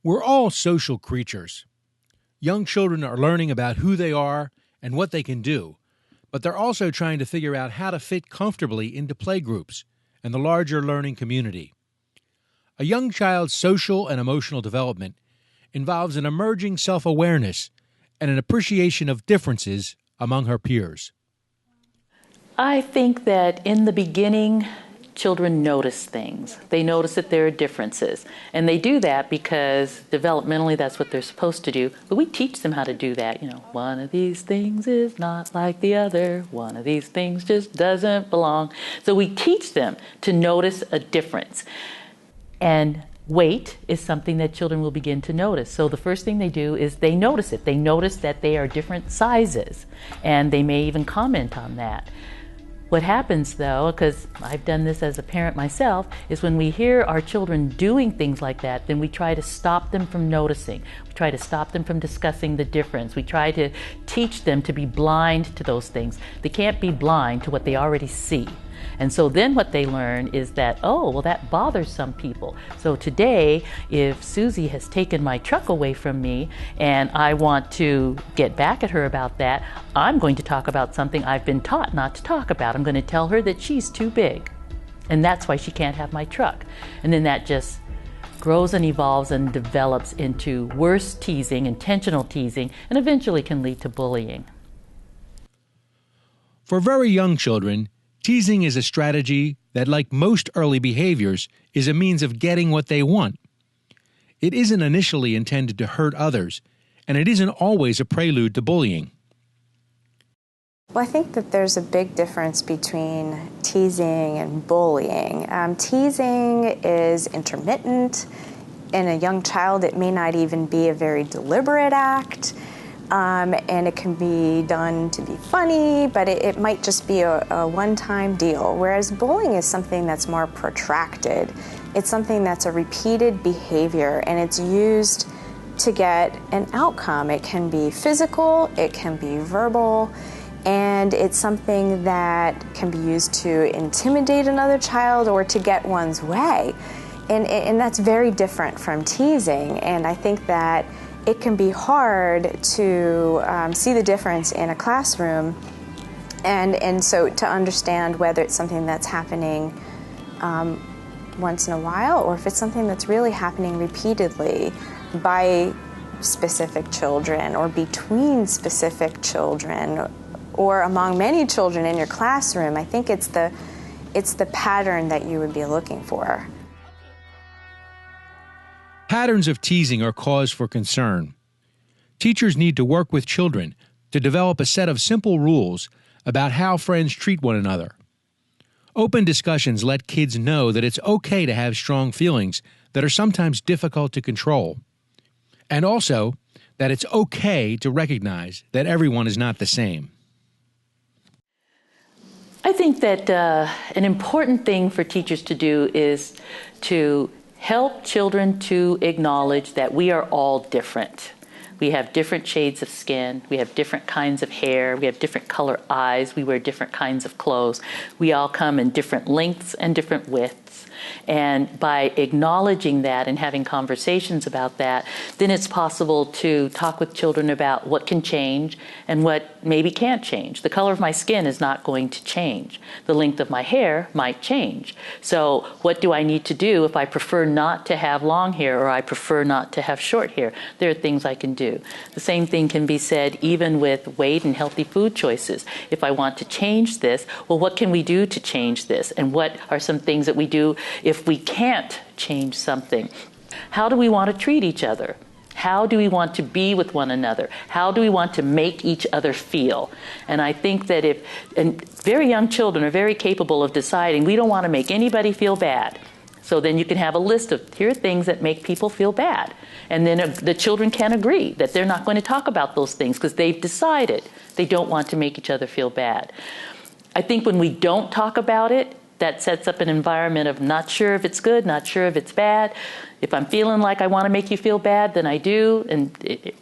We're all social creatures. Young children are learning about who they are and what they can do, but they're also trying to figure out how to fit comfortably into playgroups and the larger learning community. A young child's social and emotional development involves an emerging self-awareness and an appreciation of differences among her peers. I think that in the beginning, children notice things. They notice that there are differences. And they do that because developmentally that's what they're supposed to do. But we teach them how to do that. One of these things is not like the other. One of these things just doesn't belong. So we teach them to notice a difference. And weight is something that children will begin to notice. So the first thing they do is they notice it. They notice that they are different sizes. And they may even comment on that. What happens though, because I've done this as a parent myself, is when we hear our children doing things like that, then we try to stop them from noticing. We try to stop them from discussing the difference. We try to teach them to be blind to those things. They can't be blind to what they already see. And so then what they learn is that, oh, well, that bothers some people. So today, if Susie has taken my truck away from me and I want to get back at her about that, I'm going to talk about something I've been taught not to talk about. I'm going to tell her that she's too big. And that's why she can't have my truck. And then that just grows and evolves and develops into worse teasing, intentional teasing, and eventually can lead to bullying. For very young children, teasing is a strategy that, like most early behaviors, is a means of getting what they want. It isn't initially intended to hurt others, and it isn't always a prelude to bullying. Well, I think that there's a big difference between teasing and bullying. Teasing is intermittent. In a young child, it may not even be a very deliberate act. And it can be done to be funny, but it might just be a one-time deal. Whereas bullying is something that's more protracted. It's something that's a repeated behavior, and it's used to get an outcome. It can be physical, it can be verbal, and it's something that can be used to intimidate another child or to get one's way. And that's very different from teasing, and I think that it can be hard to see the difference in a classroom, and so to understand whether it's something that's happening once in a while or if it's something that's really happening repeatedly by specific children or between specific children or among many children in your classroom. I think it's the pattern that you would be looking for. Patterns of teasing are cause for concern. Teachers need to work with children to develop a set of simple rules about how friends treat one another. Open discussions let kids know that it's okay to have strong feelings that are sometimes difficult to control, and also that it's okay to recognize that everyone is not the same. I think that an important thing for teachers to do is to help children to acknowledge that we are all different. We have different shades of skin, we have different kinds of hair, we have different color eyes, we wear different kinds of clothes. We all come in different lengths and different widths. And by acknowledging that and having conversations about that, then it's possible to talk with children about what can change and what maybe can't change. The color of my skin is not going to change. The length of my hair might change. So what do I need to do if I prefer not to have long hair or I prefer not to have short hair? There are things I can do. The same thing can be said even with weight and healthy food choices. If I want to change this, well, what can we do to change this? And what are some things that we do if we can't change something? How do we want to treat each other? How do we want to be with one another? How do we want to make each other feel? And I think that and very young children are very capable of deciding we don't want to make anybody feel bad. So then you can have a list of here are things that make people feel bad. And then the children can agree that they're not going to talk about those things because they've decided they don't want to make each other feel bad. I think when we don't talk about it, that sets up an environment of not sure if it's good, not sure if it's bad. If I'm feeling like I want to make you feel bad, then I do.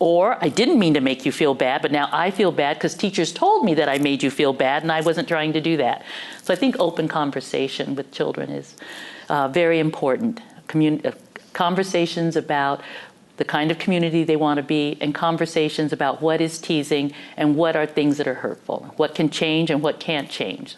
Or I didn't mean to make you feel bad, but now I feel bad because teachers told me that I made you feel bad and I wasn't trying to do that. So I think open conversation with children is very important. Conversations about the kind of community they want to be, and conversations about what is teasing and what are things that are hurtful, what can change and what can't change.